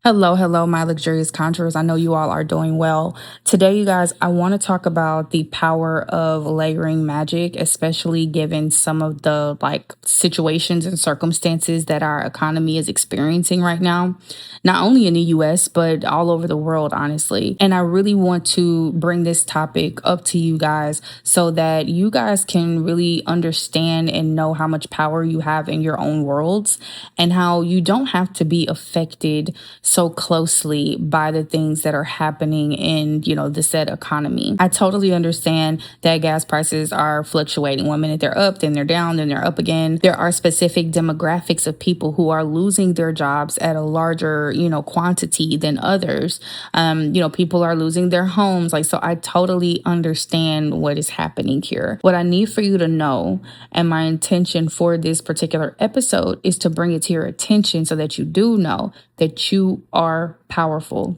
Hello, my luxurious conjurers. I know you all are doing well. Today, you guys, I want to talk about the power of layering magic, especially given some of the situations and circumstances that our economy is experiencing right now, not only in the US, but all over the world, honestly. And I really want to bring this topic up to you guys so that you guys can really understand and know how much power you have in your own worlds and how you don't have to be affected so closely by the things that are happening in, the said economy. I totally understand that gas prices are fluctuating. One minute they're up, then they're down, then they're up again. There are specific demographics of people who are losing their jobs at a larger, quantity than others. People are losing their homes. So I totally understand what is happening here. What I need for you to know, and my intention for this particular episode, is to bring it to your attention so that you do know that you are powerful.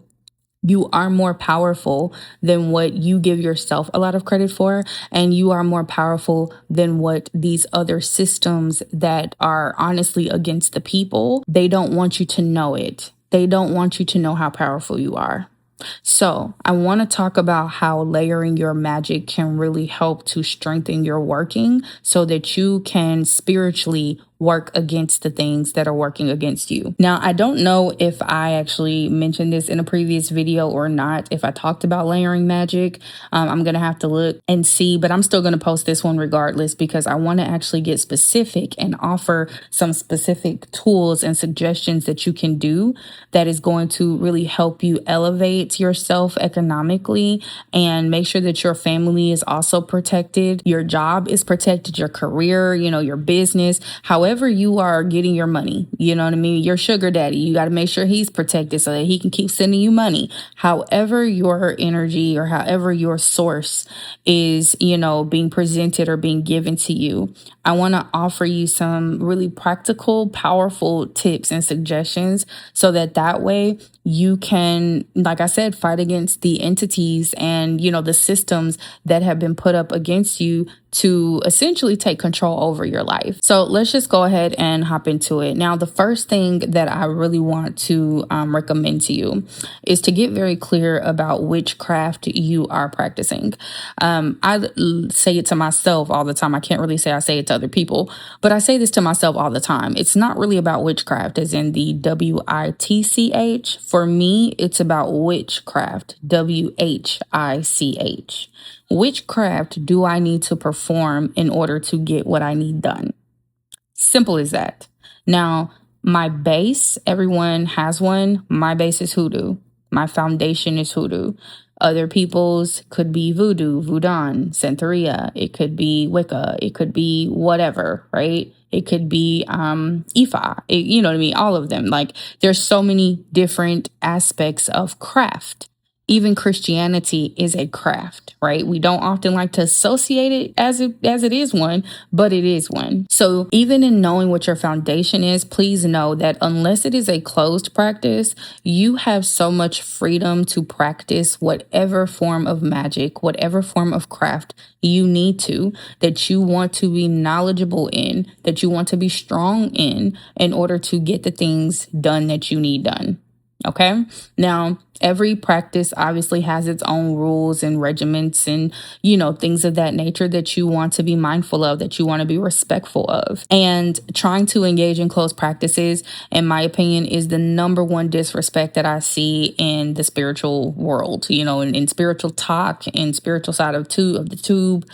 You are more powerful than what you give yourself a lot of credit for. And you are more powerful than what these other systems that are honestly against the people, they don't want you to know it. They don't want you to know how powerful you are. So I want to talk about how layering your magic can really help to strengthen your working so that you can spiritually work against the things that are working against you. Now, I don't know if I actually mentioned this in a previous video or not, if I talked about layering magic. I'm going to have to look and see, but I'm still going to post this one regardless because I want to actually get specific and offer some specific tools and suggestions that you can do that is going to really help you elevate yourself economically and make sure that your family is also protected, your job is protected, your career, your business, however you are getting your money, you know what I mean? Your sugar daddy, you got to make sure he's protected so that he can keep sending you money. However your energy or however your source is, being presented or being given to you, I want to offer you some really practical, powerful tips and suggestions so that way you can, like I said, fight against the entities and, the systems that have been put up against you to essentially take control over your life. So let's just go ahead and hop into it. Now, the first thing that I really want to recommend to you is to get very clear about which craft you are practicing. I say it to myself all the time. I can't really say I say it to other people, but I say this to myself all the time. It's not really about witchcraft as in the WITCH. For me, it's about witchcraft, WHICH. Which craft do I need to perform in order to get what I need done? Simple as that. Now, my base, everyone has one. My base is hoodoo. My foundation is hoodoo. Other people's could be voodoo, voodoo, Santeria. It could be Wicca. It could be whatever, right? It could be Ifa. You know what I mean? All of them. There's so many different aspects of craft. Even Christianity is a craft, right? We don't often like to associate it as it is one, but it is one. So even in knowing what your foundation is, please know that unless it is a closed practice, you have so much freedom to practice whatever form of magic, whatever form of craft you need to, that you want to be knowledgeable in, that you want to be strong in order to get the things done that you need done. Okay. Now, every practice obviously has its own rules and regiments and, things of that nature that you want to be mindful of, that you want to be respectful of. And trying to engage in closed practices, in my opinion, is the number one disrespect that I see in the spiritual world, in spiritual talk, in spiritual side of the tube.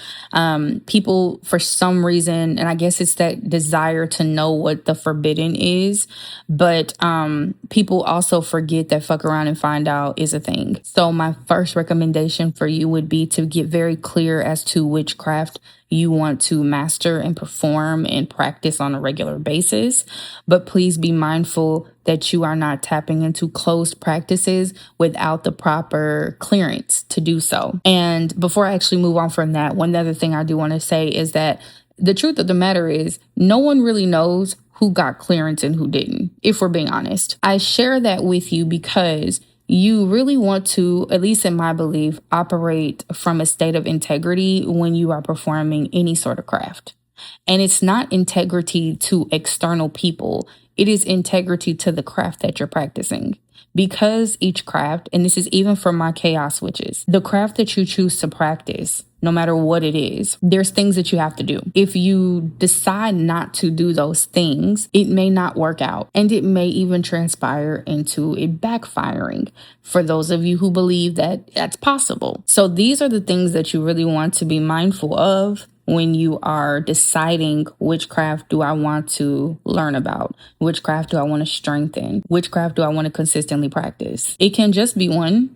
People, for some reason, and I guess it's that desire to know what the forbidden is, but people also forget that fuck around and find out is a thing. So my first recommendation for you would be to get very clear as to which craft you want to master and perform and practice on a regular basis. But please be mindful that you are not tapping into closed practices without the proper clearance to do so. And before I actually move on from that, one other thing I do want to say is that the truth of the matter is no one really knows who got clearance and who didn't, if we're being honest. I share that with you because you really want to, at least in my belief, operate from a state of integrity when you are performing any sort of craft. And it's not integrity to external people. It is integrity to the craft that you're practicing. because each craft, and this is even for my chaos witches, the craft that you choose to practice, no matter what it is, there's things that you have to do. If you decide not to do those things, it may not work out, and it may even transpire into it backfiring for those of you who believe that that's possible. So these are the things that you really want to be mindful of when you are deciding which craft do I want to learn about, which craft do I want to strengthen, which craft do I want to consistently practice. It can just be one,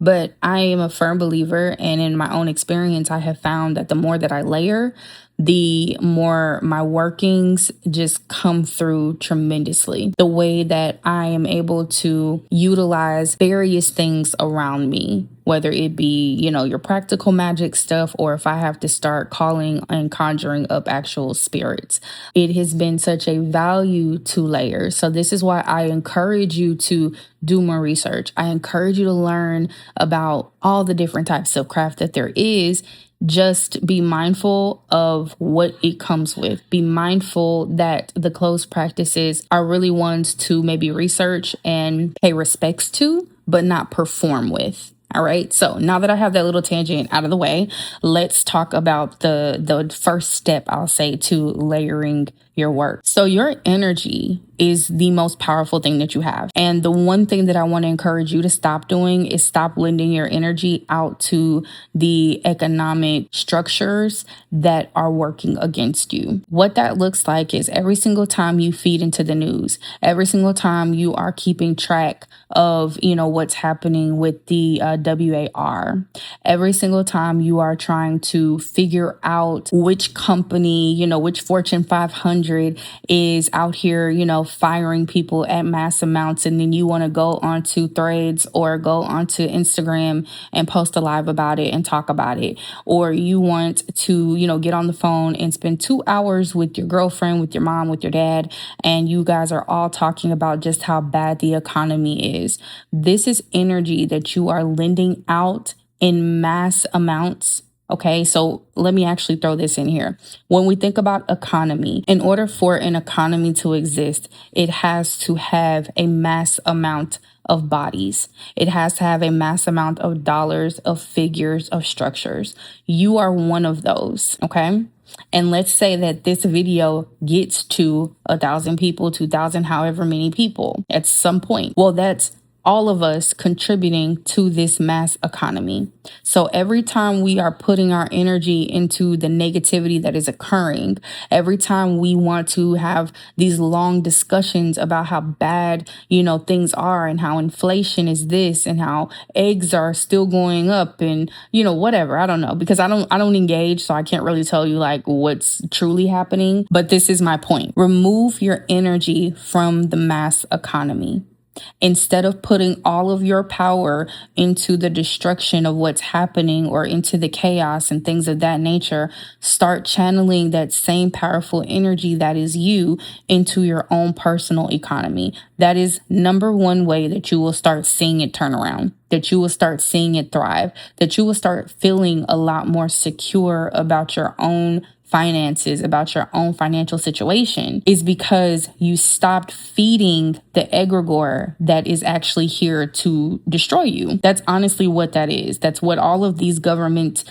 but I am a firm believer, and in my own experience, I have found that the more that I layer, the more my workings just come through tremendously. The way that I am able to utilize various things around me, whether it be, your practical magic stuff, or if I have to start calling and conjuring up actual spirits. It has been such a value to layers. So this is why I encourage you to do more research. I encourage you to learn about all the different types of craft that there is. Just be mindful of what it comes with. Be mindful that the closed practices are really ones to maybe research and pay respects to, but not perform with. All right. So now that I have that little tangent out of the way, let's talk about the first step, I'll say, to layering your work. So your energy is the most powerful thing that you have. And the one thing that I want to encourage you to stop doing is stop lending your energy out to the economic structures that are working against you. What that looks like is every single time you feed into the news, every single time you are keeping track of, what's happening with the WAR, every single time you are trying to figure out which company, which Fortune 500 is out here, firing people at mass amounts. And then you want to go onto Threads or go onto Instagram and post a live about it and talk about it. Or you want to, get on the phone and spend 2 hours with your girlfriend, with your mom, with your dad, and you guys are all talking about just how bad the economy is. This is energy that you are lending out in mass amounts. Okay, so let me actually throw this in here. When we think about economy, in order for an economy to exist, it has to have a mass amount of bodies. It has to have a mass amount of dollars, of figures, of structures. You are one of those, okay? And let's say that this video gets to 1,000 people, 2,000, however many people at some point. Well, that's all of us contributing to this mass economy. So every time we are putting our energy into the negativity that is occurring, every time we want to have these long discussions about how bad, things are, and how inflation is this, and how eggs are still going up, and, whatever, I don't know, because I don't engage. So I can't really tell you like what's truly happening, but this is my point. Remove your energy from the mass economy. Instead of putting all of your power into the destruction of what's happening or into the chaos and things of that nature, start channeling that same powerful energy that is you into your own personal economy. That is number one way that you will start seeing it turn around, that you will start seeing it thrive, that you will start feeling a lot more secure about your own finances, about your own financial situation, is because you stopped feeding the egregore that is actually here to destroy you. That's honestly what that is. That's what all of these government,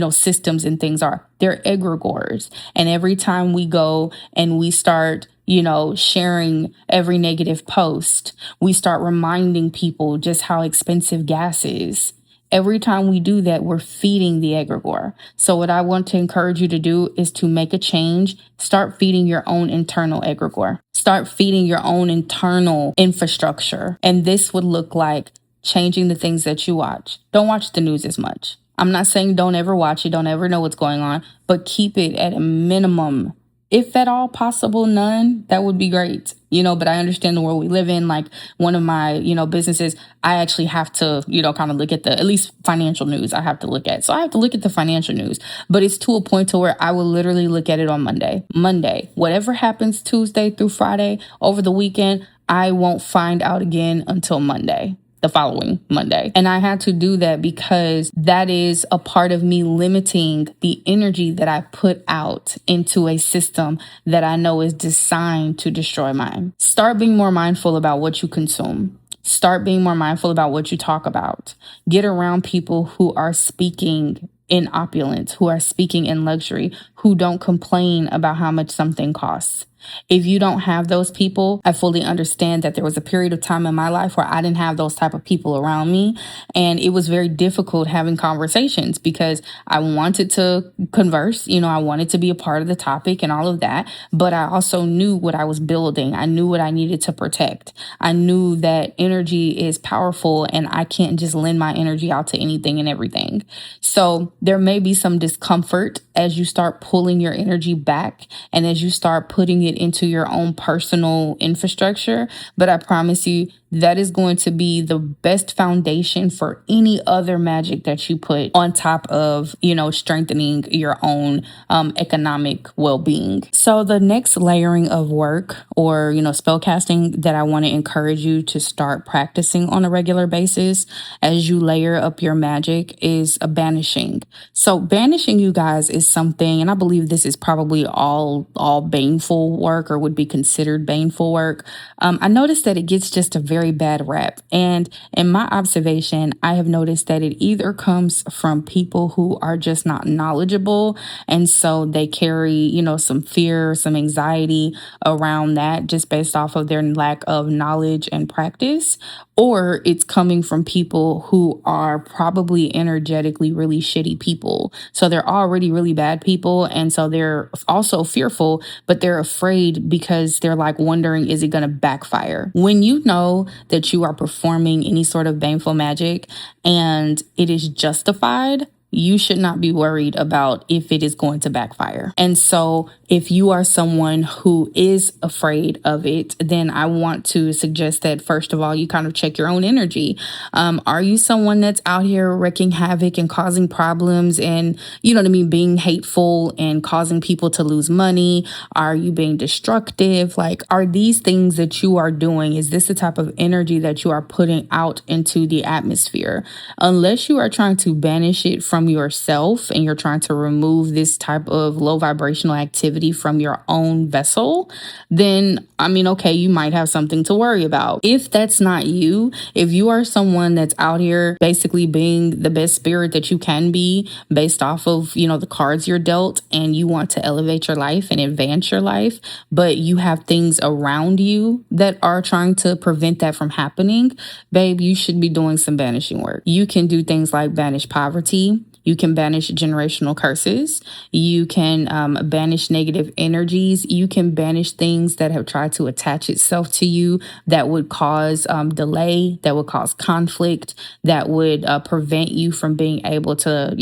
systems and things are. They're egregores. And every time we go and we start sharing every negative post, we start reminding people just how expensive gas is. Every time we do that, we're feeding the egregore. So what I want to encourage you to do is to make a change. Start feeding your own internal egregore. Start feeding your own internal infrastructure. And this would look like changing the things that you watch. Don't watch the news as much. I'm not saying don't ever watch it, don't ever know what's going on, but keep it at a minimum. If at all possible, none, that would be great. But I understand the world we live in. Like one of my, businesses, I actually have to, kind of look at at least financial news I have to look at. So I have to look at the financial news, but it's to a point to where I will literally look at it on Monday, whatever happens Tuesday through Friday over the weekend, I won't find out again until Monday. The following Monday. And I had to do that because that is a part of me limiting the energy that I put out into a system that I know is designed to destroy mine. Start being more mindful about what you consume. Start being more mindful about what you talk about. Get around people who are speaking in opulence, who are speaking in luxury, who don't complain about how much something costs. If you don't have those people, I fully understand that there was a period of time in my life where I didn't have those type of people around me. And it was very difficult having conversations because I wanted to converse, I wanted to be a part of the topic and all of that. But I also knew what I was building. I knew what I needed to protect. I knew that energy is powerful and I can't just lend my energy out to anything and everything. So there may be some discomfort as you start pulling your energy back and as you start putting it into your own personal infrastructure. But I promise you, that is going to be the best foundation for any other magic that you put on top of, strengthening your own economic well-being. So the next layering of work or, spell casting that I want to encourage you to start practicing on a regular basis as you layer up your magic is a banishing. So banishing, you guys, is something, and I believe this is probably all baneful work or would be considered baneful work. I noticed that it gets just a very bad rap. And in my observation, I have noticed that it either comes from people who are just not knowledgeable. And so they carry, some fear, some anxiety around that just based off of their lack of knowledge and practice. Or it's coming from people who are probably energetically really shitty people. So they're already really bad people. And so they're also fearful, but they're afraid because they're like wondering, is it going to backfire? When you know that you are performing any sort of baneful magic and it is justified, you should not be worried about if it is going to backfire. And so if you are someone who is afraid of it, then I want to suggest that, first of all, you kind of check your own energy. Are you someone that's out here wreaking havoc and causing problems and, being hateful and causing people to lose money? Are you being destructive? Like, are these things that you are doing, is this the type of energy that you are putting out into the atmosphere? Unless you are trying to banish it from yourself and you're trying to remove this type of low vibrational activity from your own vessel, then okay, you might have something to worry about. If that's not you, if you are someone that's out here basically being the best spirit that you can be based off of, the cards you're dealt, and you want to elevate your life and advance your life, but you have things around you that are trying to prevent that from happening, babe, you should be doing some banishing work. You can do things like banish poverty. You can banish generational curses. You can banish negative energies. You can banish things that have tried to attach itself to you that would cause delay, that would cause conflict, that would prevent you from being able to,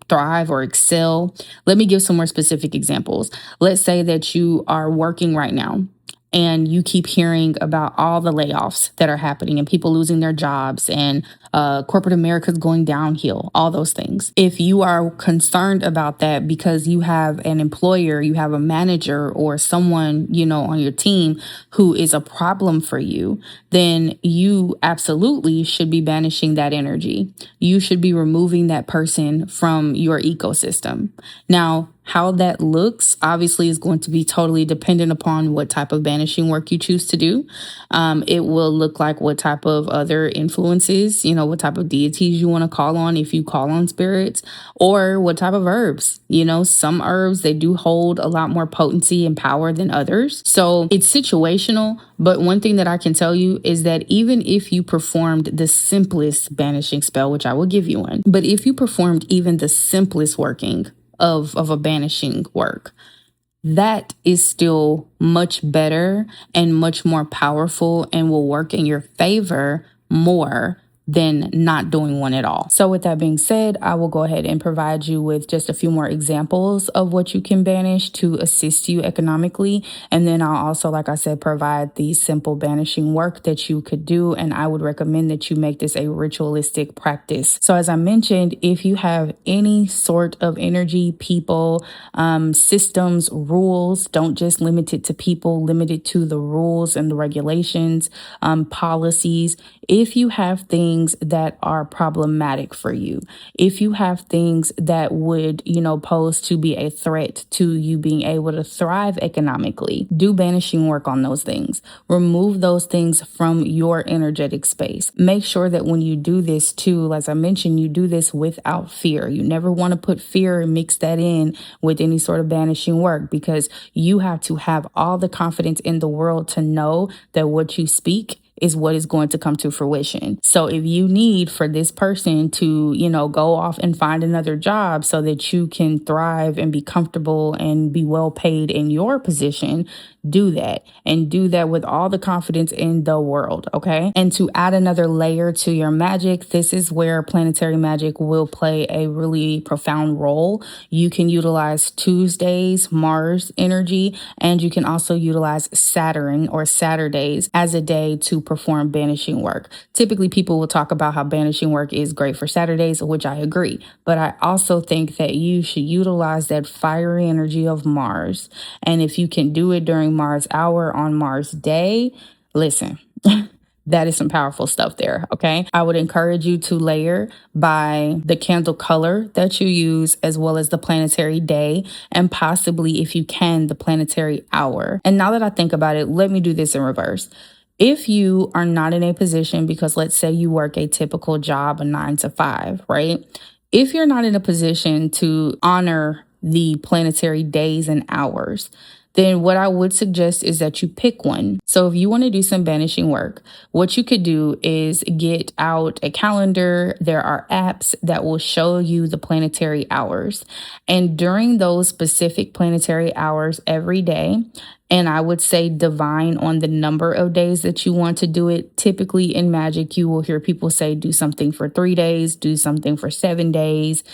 thrive or excel. Let me give some more specific examples. Let's say that you are working right now and you keep hearing about all the layoffs that are happening and people losing their jobs and corporate America's going downhill, all those things. If you are concerned about that because you have an employer, you have a manager or someone, on your team who is a problem for you, then you absolutely should be banishing that energy. You should be removing that person from your ecosystem. Now, how that looks obviously is going to be totally dependent upon what type of banishing work you choose to do. It will look like what type of other influences, what type of deities you want to call on if you call on spirits, or what type of herbs. Some herbs, they do hold a lot more potency and power than others. So it's situational. But one thing that I can tell you is that even if you performed the simplest banishing spell, which I will give you one, but if you performed even the simplest working of a banishing work, that is still much better and much more powerful and will work in your favor more than not doing one at all. So with that being said, I will go ahead and provide you with just a few more examples of what you can banish to assist you economically. And then I'll also, like I said, provide the simple banishing work that you could do. And I would recommend that you make this a ritualistic practice. So as I mentioned, if you have any sort of energy, people, systems, rules, don't just limit it to people, limit it to the rules and the regulations, policies. If you have things things that are problematic for you, if you have things that would, pose to be a threat to you being able to thrive economically, do banishing work on those things. Remove those things from your energetic space. Make sure that when you do this too, as I mentioned, you do this without fear. You never want to put fear and mix that in with any sort of banishing work, because you have to have all the confidence in the world to know that what you speak is what is going to come to fruition. So if you need for this person to, go off and find another job so that you can thrive and be comfortable and be well paid in your position, do that, and do that with all the confidence in the world. Okay. And to add another layer to your magic, this is where planetary magic will play a really profound role. You can utilize Tuesdays, Mars energy, and you can also utilize Saturn or Saturdays as a day to perform banishing work. Typically, people will talk about how banishing work is great for Saturdays, which I agree. But I also think that you should utilize that fiery energy of Mars. And if you can do it during Mars hour on Mars day, listen, that is some powerful stuff there. Okay. I would encourage you to layer by the candle color that you use, as well as the planetary day, and possibly, if you can, the planetary hour. And now that I think about it, let me do this in reverse. If you are not in a position, because let's say you work a typical job, a 9 to 5, right? If you're not in a position to honor the planetary days and hours, then what I would suggest is that you pick one. So if you want to do some banishing work, what you could do is get out a calendar. There are apps that will show you the planetary hours. And during those specific planetary hours every day, and I would say divine on the number of days that you want to do it. Typically in magic, you will hear people say do something for 3 days, do something for 7 days.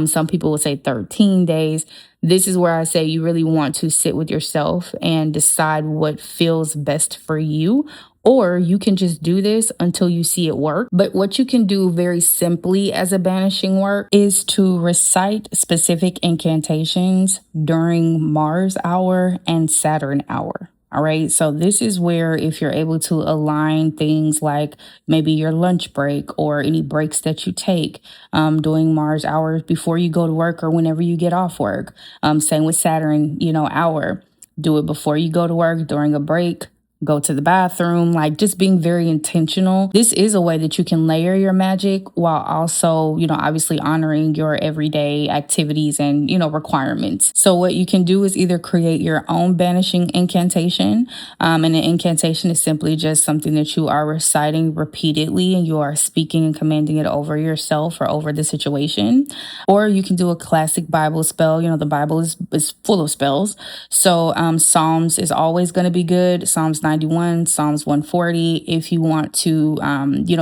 Some people will say 13 days. This is where I say you really want to sit with yourself and decide what feels best for you. Or you can just do this until you see it work. But what you can do very simply as a banishing work is to recite specific incantations during Mars hour and Saturn hour. All right. So this is where, if you're able to align things like maybe your lunch break or any breaks that you take during Mars hours before you go to work or whenever you get off work. Same with Saturn, hour. Do it before you go to work, during a break. Go to the bathroom, like just being very intentional. This is a way that you can layer your magic while also, obviously honoring your everyday activities and, requirements. So what you can do is either create your own banishing incantation. And an incantation is simply just something that you are reciting repeatedly and you are speaking and commanding it over yourself or over the situation. Or you can do a classic Bible spell. The Bible is full of spells. So Psalms is always going to be good. Psalms 91, Psalms 140, if you want to,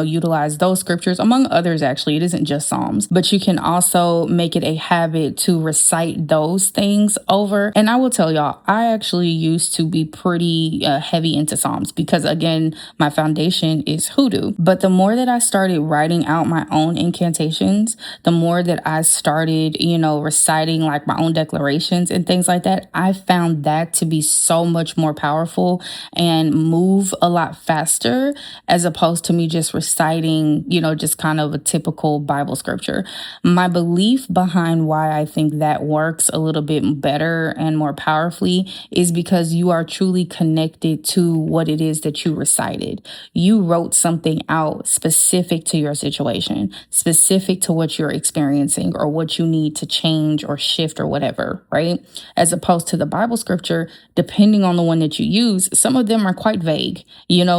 utilize those scriptures, among others, actually. It isn't just Psalms, but you can also make it a habit to recite those things over. And I will tell y'all, I actually used to be pretty heavy into Psalms because, again, my foundation is hoodoo. But the more that I started writing out my own incantations, the more that I started, reciting like my own declarations and things like that, I found that to be so much more powerful and move a lot faster, as opposed to me just reciting, just kind of a typical Bible scripture. My belief behind why I think that works a little bit better and more powerfully is because you are truly connected to what it is that you recited. You wrote something out specific to your situation, specific to what you're experiencing or what you need to change or shift or whatever, right? As opposed to the Bible scripture, depending on the one that you use, some of them are quite vague.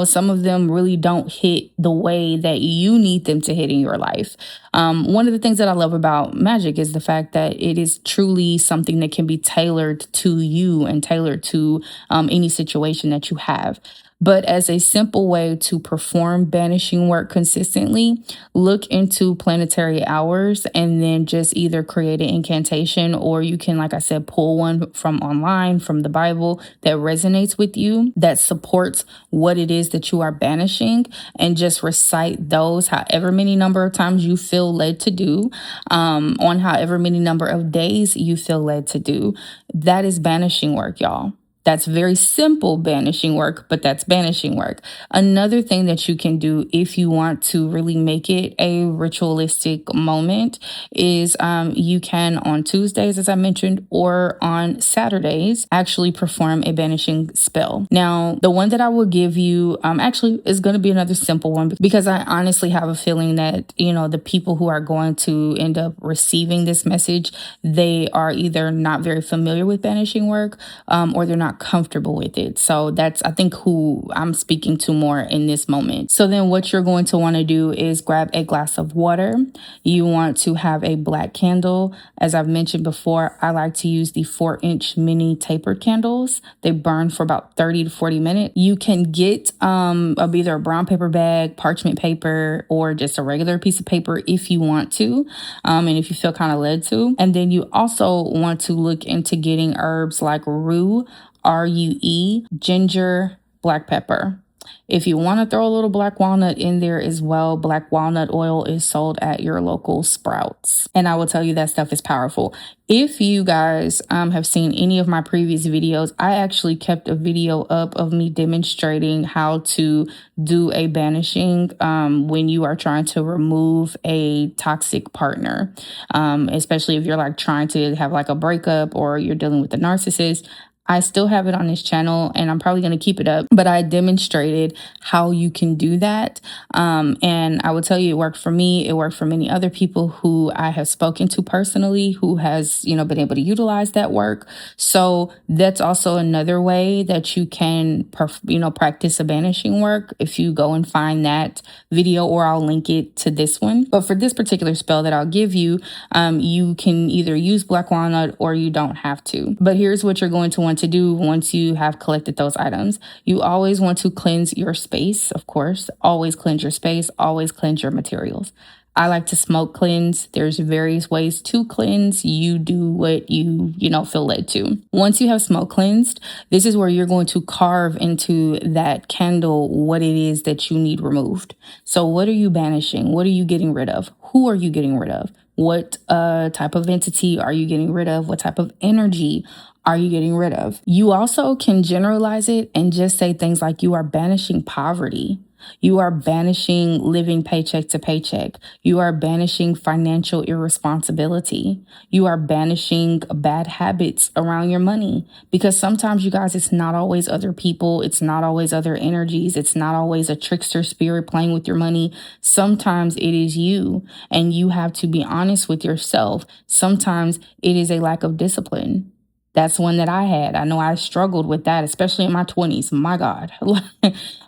Some of them really don't hit the way that you need them to hit in your life. One of the things that I love about magic is the fact that it is truly something that can be tailored to you and tailored to any situation that you have. But as a simple way to perform banishing work consistently, look into planetary hours and then just either create an incantation, or you can, like I said, pull one from online, from the Bible that resonates with you, that supports what it is that you are banishing, and just recite those however many number of times you feel led to do, on however many number of days you feel led to do. That is banishing work, y'all. That's very simple banishing work, but that's banishing work. Another thing that you can do if you want to really make it a ritualistic moment is you can on Tuesdays, as I mentioned, or on Saturdays, actually perform a banishing spell. Now, the one that I will give you actually is going to be another simple one because I honestly have a feeling that, the people who are going to end up receiving this message, they are either not very familiar with banishing work or they're not comfortable with it. So that's, I think, who I'm speaking to more in this moment. So then what you're going to want to do is grab a glass of water. You want to have a black candle. As I've mentioned before, I like to use the 4-inch mini tapered candles. They burn for about 30 to 40 minutes. You can get either a brown paper bag, parchment paper, or just a regular piece of paper if you want to, and if you feel kind of led to. And then you also want to look into getting herbs like rue, RUE, ginger, black pepper. If you want to throw a little black walnut in there as well, black walnut oil is sold at your local Sprouts. And I will tell you that stuff is powerful. If you guys have seen any of my previous videos, I actually kept a video up of me demonstrating how to do a banishing when you are trying to remove a toxic partner, especially if you're like trying to have like a breakup or you're dealing with a narcissist. I still have it on this channel and I'm probably going to keep it up, but I demonstrated how you can do that. And I will tell you, it worked for me. It worked for many other people who I have spoken to personally, who has, been able to utilize that work. So that's also another way that you can, practice a banishing work. If you go and find that video, or I'll link it to this one. But for this particular spell that I'll give you, you can either use black walnut or you don't have to. But here's what you're going to want to do once you have collected those items. You always want to cleanse your space, of course. Always cleanse your space, always cleanse your materials. I like to smoke cleanse. There's various ways to cleanse. You do what you feel led to. Once you have smoke cleansed, this is where you're going to carve into that candle what it is that you need removed. So what are you banishing? What are you getting rid of? Who are you getting rid of? What type of entity are you getting rid of? What type of energy are you getting rid of? You also can generalize it and just say things like you are banishing poverty. You are banishing living paycheck to paycheck. You are banishing financial irresponsibility. You are banishing bad habits around your money. Because sometimes, you guys, it's not always other people. It's not always other energies. It's not always a trickster spirit playing with your money. Sometimes it is you, and you have to be honest with yourself. Sometimes it is a lack of discipline. That's one that I had. I know I struggled with that, especially in my 20s. My God.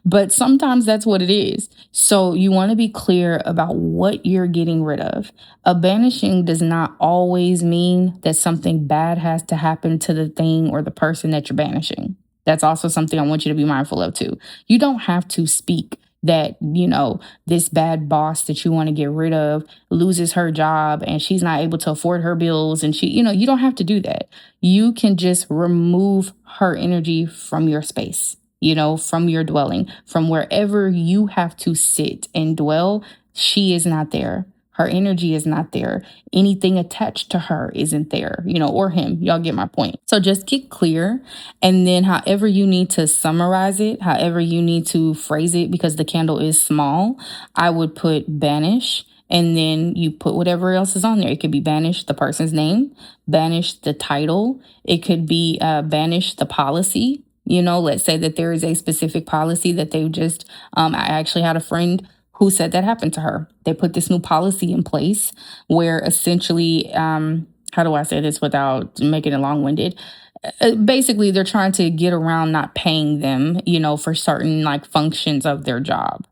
But sometimes that's what it is. So you want to be clear about what you're getting rid of. A banishing does not always mean that something bad has to happen to the thing or the person that you're banishing. That's also something I want you to be mindful of too. You don't have to speak that, this bad boss that you want to get rid of loses her job and she's not able to afford her bills. And you don't have to do that. You can just remove her energy from your space, from your dwelling, from wherever you have to sit and dwell. She is not there. Her energy is not there. Anything attached to her isn't there, or him. Y'all get my point. So just get clear. And then however you need to summarize it, however you need to phrase it, because the candle is small, I would put banish. And then you put whatever else is on there. It could be banish the person's name, banish the title. It could be banish the policy. Let's say that there is a specific policy that they've just, I actually had a friend who said that happened to her. They put this new policy in place where essentially, how do I say this without making it long-winded? Basically, they're trying to get around not paying them, for certain functions of their job.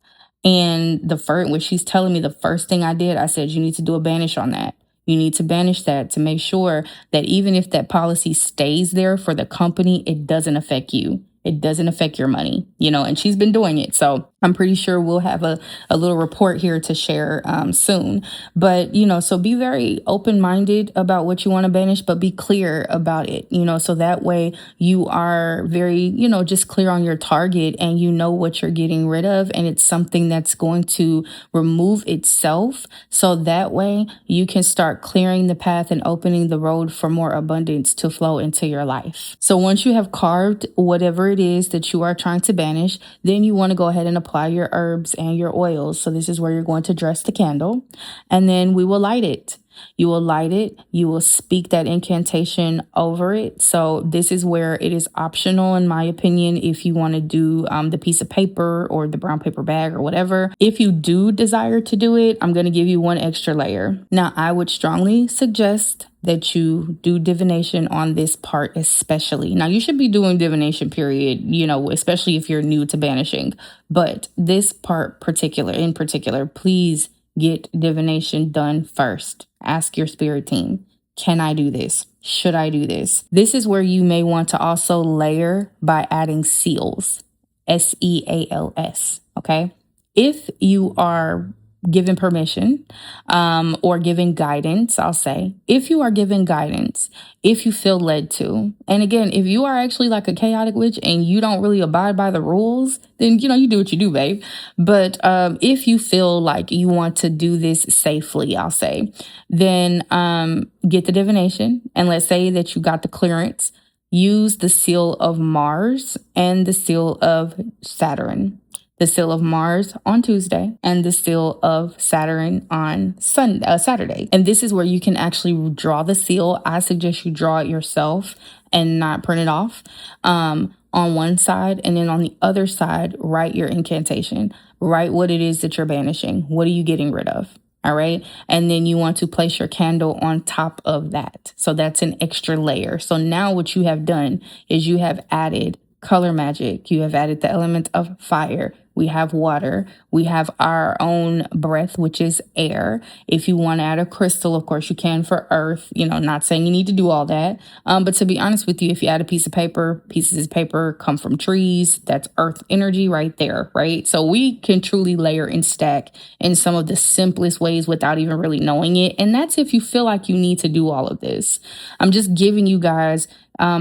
And when she's telling me the first thing I did, I said, you need to do a banish on that. You need to banish that to make sure that even if that policy stays there for the company, it doesn't affect you. It doesn't affect your money, and she's been doing it. So I'm pretty sure we'll have a little report here to share soon. But, so be very open minded about what you want to banish, but be clear about it, so that way you are very, just clear on your target and you know what you're getting rid of. And it's something that's going to remove itself. So that way you can start clearing the path and opening the road for more abundance to flow into your life. So once you have carved whatever it is that you are trying to banish, then you want to go ahead and apply your herbs and your oils. So this is where you're going to dress the candle, and then we will light it. You will light it. You will speak that incantation over it. So this is where it is optional, in my opinion, if you want to do the piece of paper or the brown paper bag or whatever. If you do desire to do it, I'm going to give you one extra layer. Now, I would strongly suggest that you do divination on this part especially. Now, you should be doing divination, period, especially if you're new to banishing. But this part in particular, please get divination done first. Ask your spirit team, can I do this? Should I do this? This is where you may want to also layer by adding seals, SEALS, okay? If you are given permission or given guidance, I'll say, if you are given guidance, if you feel led to, and again, if you are actually like a chaotic witch and you don't really abide by the rules, then, you do what you do, babe. But if you feel like you want to do this safely, I'll say, then get the divination. And let's say that you got the clearance, use the seal of Mars and the seal of Saturn. The seal of Mars on Tuesday and the seal of Saturn on Saturday. And this is where you can actually draw the seal. I suggest you draw it yourself and not print it off on one side. And then on the other side, write your incantation. Write what it is that you're banishing. What are you getting rid of? All right. And then you want to place your candle on top of that. So that's an extra layer. So now what you have done is you have added color magic. You have added the element of fire. We have water. We have our own breath, which is air. If you want to add a crystal, of course you can for earth, not saying you need to do all that. But to be honest with you, if you add a piece of paper, pieces of paper come from trees. That's earth energy right there, right? So we can truly layer and stack in some of the simplest ways without even really knowing it. And that's if you feel like you need to do all of this. I'm just giving you guys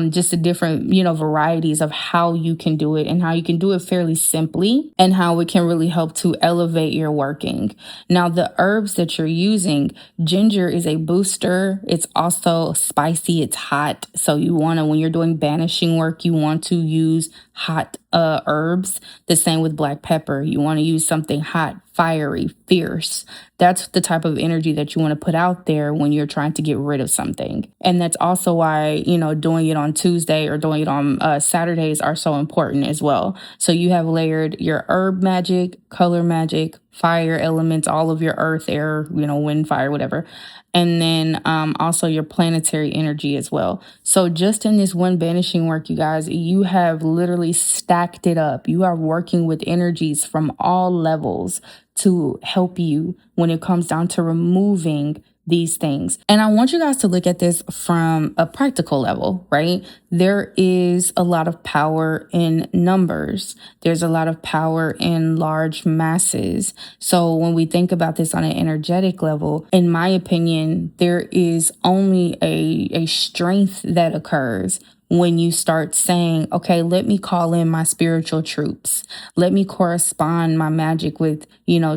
just the different, varieties of how you can do it and how you can do it fairly simply and how it can really help to elevate your working. Now, the herbs that you're using, ginger is a booster. It's also spicy. It's hot. So you want to, when you're doing banishing work, you want to use hot herbs. The same with black pepper. You want to use something hot, fiery, fierce. That's the type of energy that you want to put out there when you're trying to get rid of something. And that's also why, doing it on Tuesday or doing it on Saturdays are so important as well. So you have layered your herb magic, color magic, fire elements, all of your earth, air, wind, fire, whatever. And then also your planetary energy as well. So just in this one banishing work, you guys, you have literally stacked it up. You are working with energies from all levels to help you when it comes down to removing these things. And I want you guys to look at this from a practical level, right? There is a lot of power in numbers. There's a lot of power in large masses. So when we think about this on an energetic level, in my opinion, there is only a strength that occurs when you start saying, okay, let me call in my spiritual troops. Let me correspond my magic with,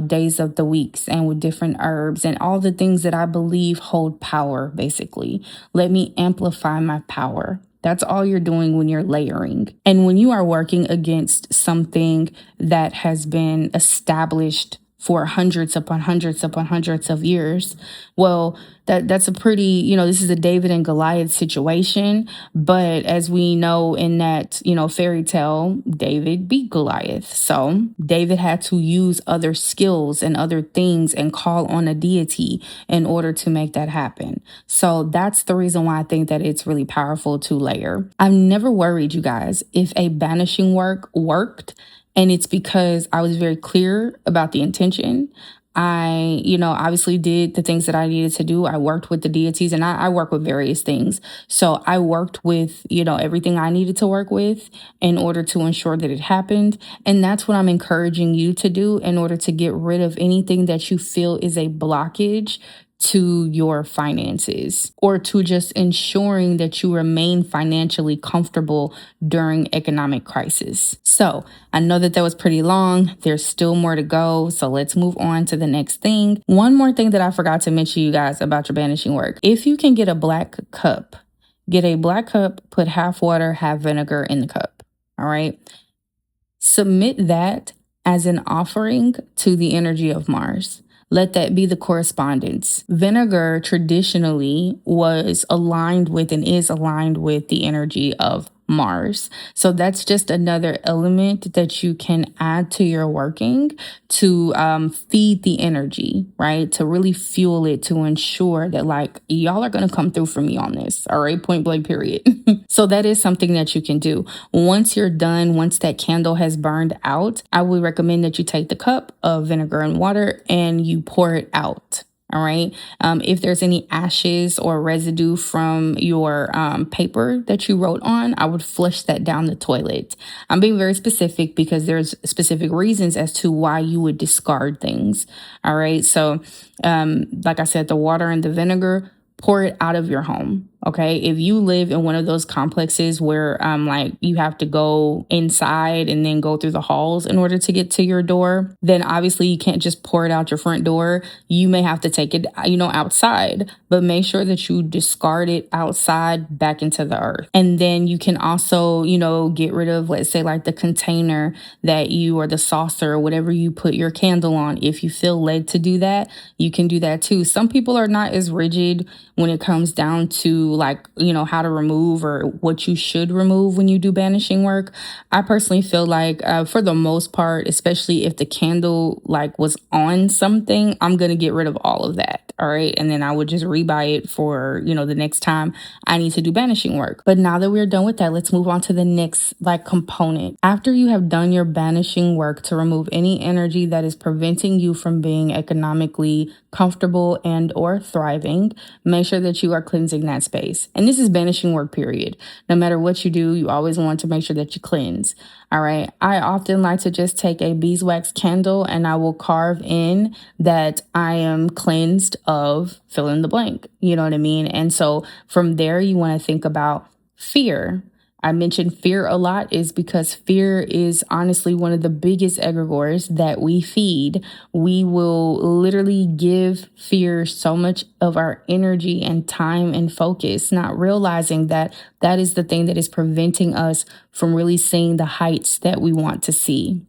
days of the weeks and with different herbs and all the things that I believe hold power, basically. Let me amplify my power. That's all you're doing when you're layering. And when you are working against something that has been established for hundreds upon hundreds upon hundreds of years, well, that's a pretty, this is a David and Goliath situation. But as we know in that, fairy tale, David beat Goliath. So David had to use other skills and other things and call on a deity in order to make that happen. So that's the reason why I think that it's really powerful to layer. I'm never worried, you guys, if a banishing work worked. And it's because I was very clear about the intention. I, obviously did the things that I needed to do. I worked with the deities, and I work with various things. So I worked with, everything I needed to work with in order to ensure that it happened. And that's what I'm encouraging you to do in order to get rid of anything that you feel is a blockage to your finances, or to just ensuring that you remain financially comfortable during economic crisis. So I know that was pretty long. There's still more to go. So let's move on to the next thing. One more thing that I forgot to mention, you guys, about your banishing work. If you can get a black cup, put half water, half vinegar in the cup. All right. Submit that as an offering to the energy of Mars. Let that be the correspondence. Vinegar traditionally was aligned with and is aligned with the energy of Mars. So that's just another element that you can add to your working to feed the energy, right? To really fuel it, to ensure that like y'all are going to come through for me on this. All right. Point blank, period. So that is something that you can do. Once you're done, once that candle has burned out, I would recommend that you take the cup of vinegar and water and you pour it out. All right. If there's any ashes or residue from your paper that you wrote on, I would flush that down the toilet. I'm being very specific because there's specific reasons as to why you would discard things. All right. So like I said, the water and the vinegar, pour it out of your home. Okay. If you live in one of those complexes where like you have to go inside and then go through the halls in order to get to your door, then obviously you can't just pour it out your front door. You may have to take it, outside, but make sure that you discard it outside back into the earth. And then you can also, get rid of, let's say, like the container that or the saucer or whatever you put your candle on. If you feel led to do that, you can do that too. Some people are not as rigid when it comes down to like, how to remove or what you should remove when you do banishing work. I personally feel like for the most part, especially if the candle like was on something, I'm going to get rid of all of that. All right. And then I would just rebuy it for, the next time I need to do banishing work. But now that we're done with that, let's move on to the next like component. After you have done your banishing work to remove any energy that is preventing you from being economically comfortable and or thriving, make sure that you are cleansing that space. And this is banishing work, period. No matter what you do, you always want to make sure that you cleanse. All right. I often like to just take a beeswax candle and I will carve in that I am cleansed of fill in the blank. You know what I mean? And so from there, you want to think about fear. I mentioned fear a lot is because fear is honestly one of the biggest egregores that we feed. We will literally give fear so much of our energy and time and focus, not realizing that that is the thing that is preventing us from really seeing the heights that we want to see.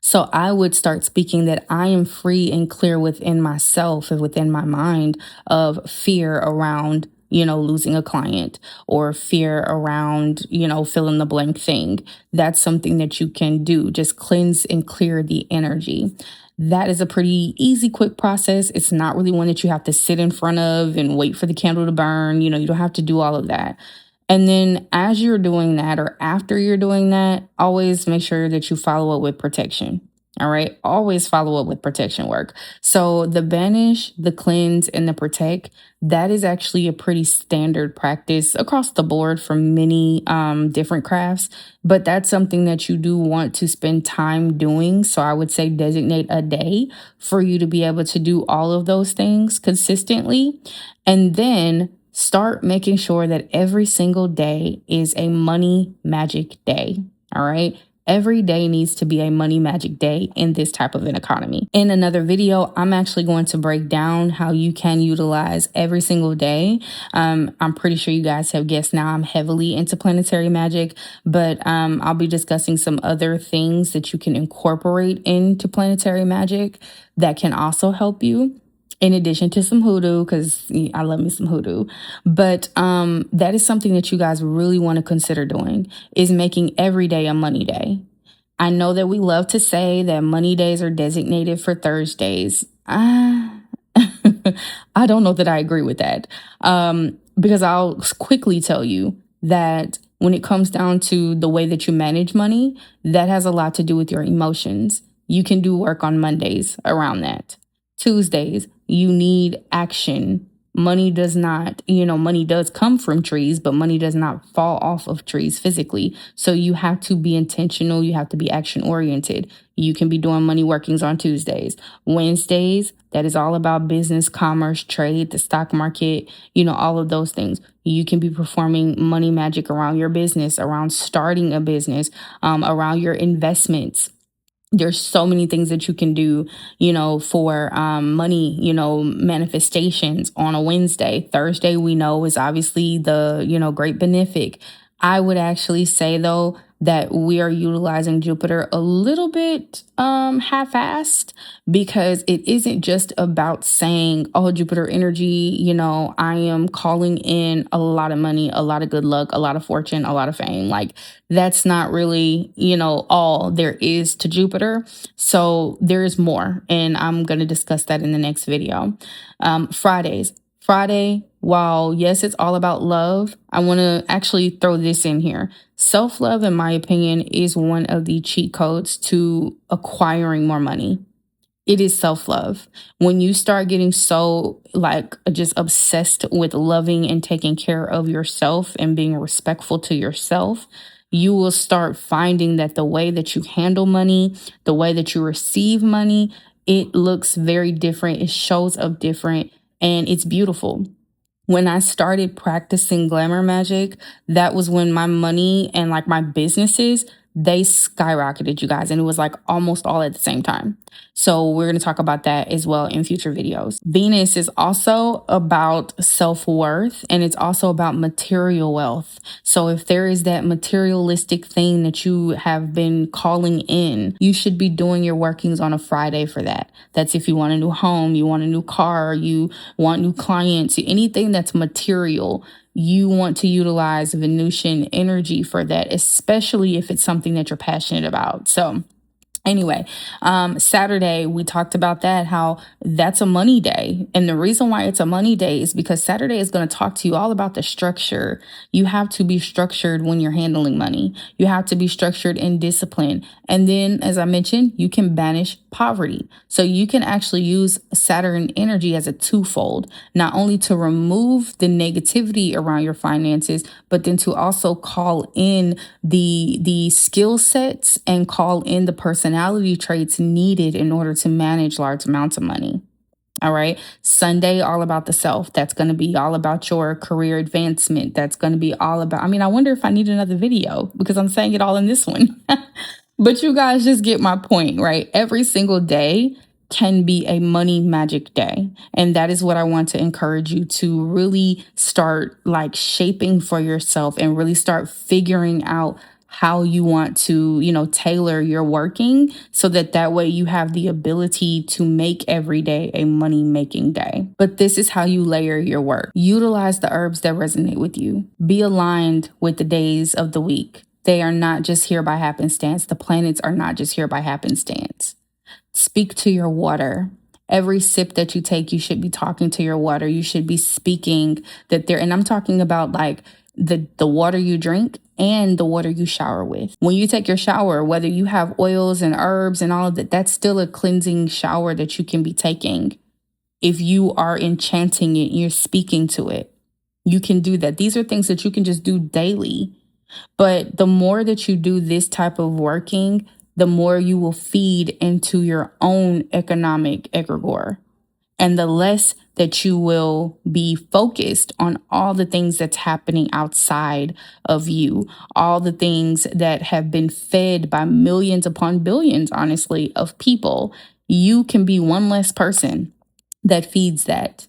So I would start speaking that I am free and clear within myself and within my mind of fear around losing a client, or fear around, fill in the blank thing. That's something that you can do. Just cleanse and clear the energy. That is a pretty easy, quick process. It's not really one that you have to sit in front of and wait for the candle to burn. You don't have to do all of that. And then as you're doing that, or after you're doing that, always make sure that you follow up with protection. All right. Always follow up with protection work. So the banish, the cleanse, and the protect, that is actually a pretty standard practice across the board for many different crafts. But that's something that you do want to spend time doing. So I would say designate a day for you to be able to do all of those things consistently. And then start making sure that every single day is a money magic day. All right. Every day needs to be a money magic day in this type of an economy. In another video, I'm actually going to break down how you can utilize every single day. I'm pretty sure you guys have guessed now I'm heavily into planetary magic, but I'll be discussing some other things that you can incorporate into planetary magic that can also help you, in addition to some hoodoo, because I love me some hoodoo. But that is something that you guys really want to consider doing, is making every day a money day. I know that we love to say that money days are designated for Thursdays. I don't know that I agree with that, because I'll quickly tell you that when it comes down to the way that you manage money, that has a lot to do with your emotions. You can do work on Mondays around that. Tuesdays, you need action. Money does not, money does come from trees, but money does not fall off of trees physically. So you have to be intentional. You have to be action oriented. You can be doing money workings on Tuesdays. Wednesdays, that is all about business, commerce, trade, the stock market, all of those things. You can be performing money magic around your business, around starting a business, around your investments. There's so many things that you can do, for money, manifestations on a Wednesday. Thursday, we know, is obviously the, great benefic. I would actually say, though, that we are utilizing Jupiter a little bit half-assed, because it isn't just about saying, oh, Jupiter energy, I am calling in a lot of money, a lot of good luck, a lot of fortune, a lot of fame. Like, that's not really, all there is to Jupiter. So there is more, and I'm going to discuss that in the next video. Friday, while yes, it's all about love, I want to actually throw this in here. Self-love, in my opinion, is one of the cheat codes to acquiring more money. It is self-love. When you start getting so just obsessed with loving and taking care of yourself and being respectful to yourself, you will start finding that the way that you handle money, the way that you receive money, it looks very different. It shows up different, and it's beautiful. When I started practicing glamour magic, that was when my money and my businesses, they skyrocketed, you guys. And it was almost all at the same time. So we're going to talk about that as well in future videos. Venus is also about self-worth, and it's also about material wealth. So if there is that materialistic thing that you have been calling in, you should be doing your workings on a Friday for that. That's if you want a new home, you want a new car, you want new clients, anything that's material. You want to utilize Venusian energy for that, especially if it's something that you're passionate about. So anyway, Saturday, we talked about that, how that's a money day. And the reason why it's a money day is because Saturday is going to talk to you all about the structure. You have to be structured when you're handling money. You have to be structured in discipline. And then, as I mentioned, you can banish poverty. So you can actually use Saturn energy as a twofold, not only to remove the negativity around your finances, but then to also call in the skill sets and call in the personality traits needed in order to manage large amounts of money. All right. Sunday, all about the self. That's going to be all about your career advancement. That's going to be all about, I wonder if I need another video because I'm saying it all in this one. But you guys just get my point, right? Every single day can be a money magic day. And that is what I want to encourage you to really start shaping for yourself and really start figuring out how you want to, tailor your working so that way you have the ability to make every day a money making day. But this is how you layer your work. Utilize the herbs that resonate with you. Be aligned with the days of the week. They are not just here by happenstance. The planets are not just here by happenstance. Speak to your water. Every sip that you take, you should be talking to your water. You should be speaking that and I'm talking about the water you drink and the water you shower with. When you take your shower, whether you have oils and herbs and all of that, that's still a cleansing shower that you can be taking. If you are enchanting it, you're speaking to it. You can do that. These are things that you can just do daily. But the more that you do this type of working, the more you will feed into your own economic egregore. And the less that you will be focused on all the things that's happening outside of you, all the things that have been fed by millions upon billions, honestly, of people. You can be one less person that feeds that.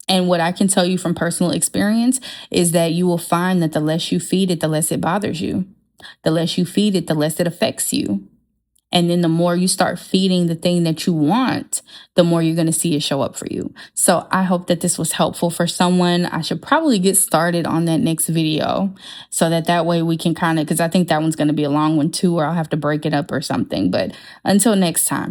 And what I can tell you from personal experience is that you will find that the less you feed it, the less it bothers you. The less you feed it, the less it affects you. And then the more you start feeding the thing that you want, the more you're going to see it show up for you. So I hope that this was helpful for someone. I should probably get started on that next video so that way we can because I think that one's going to be a long one too, or I'll have to break it up or something. But until next time.